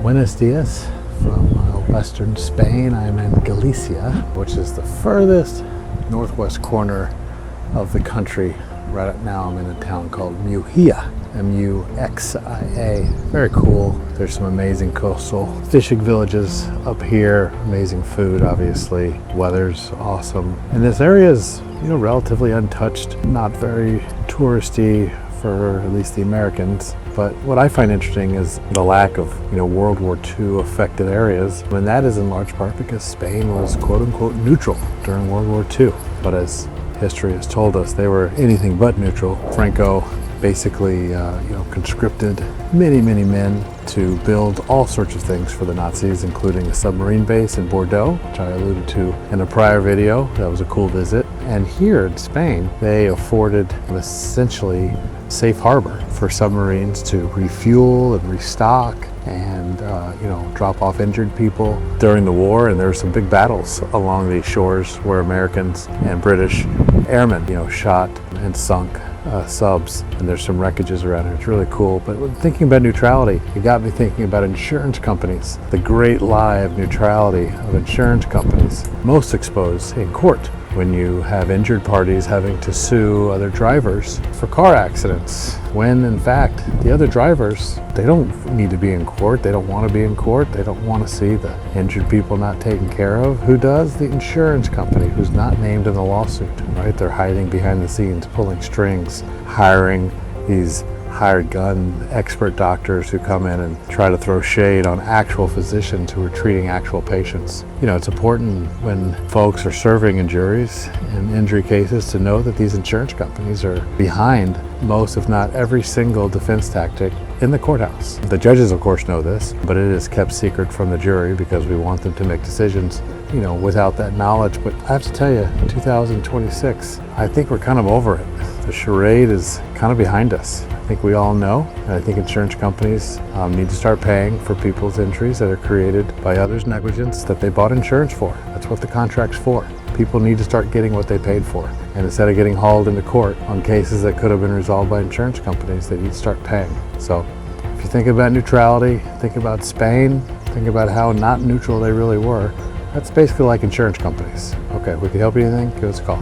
Buenos dias from western Spain. I'm in Galicia, which is the furthest northwest corner of the country. Right now I'm in a town called Muxia, M-U-X-I-A. Very cool. There's some amazing coastal fishing villages up here, amazing food obviously, weather's awesome. And this area is, relatively untouched, not very touristy for at least the Americans. But what I find interesting is the lack of, World War II affected areas. And that is in large part because Spain was quote unquote neutral during World War II. But as history has told us, they were anything but neutral. Franco basically, conscripted many men to build all sorts of things for the Nazis, including a submarine base in Bordeaux, which I alluded to in a prior video. That was a cool visit. And here in Spain, they afforded essentially safe harbor for submarines to refuel and restock and drop off injured people during the war. And there were some big battles along these shores where Americans and British airmen shot and sunk subs, and there's some wreckages around here. It's really cool. But thinking about neutrality, it got me thinking about insurance companies, the great lie of neutrality of insurance companies, most exposed in court when you have injured parties having to sue other drivers for car accidents, when in fact the other drivers, they don't need to be in court, they don't want to be in court, they don't want to see the injured people not taken care of. Who does? The insurance company, who's not named in the lawsuit, right? They're hiding behind the scenes, pulling strings, hiring these hired gun expert doctors who come in and try to throw shade on actual physicians who are treating actual patients. It's important when folks are serving in juries in injury cases to know that these insurance companies are behind most, if not every single defense tactic in the courthouse. The judges, of course, know this, but it is kept secret from the jury because we want them to make decisions, without that knowledge. But I have to tell you, 2026, I think we're kind of over it. The charade is kind of behind us. I think we all know, and I think insurance companies need to start paying for people's injuries that are created by others' negligence that they bought insurance for. That's what the contract's for. People need to start getting what they paid for. And instead of getting hauled into court on cases that could have been resolved by insurance companies, they need to start paying. So if you think about neutrality, think about Spain, think about how not neutral they really were, that's basically like insurance companies. Okay, if we can help you anything, give us a call.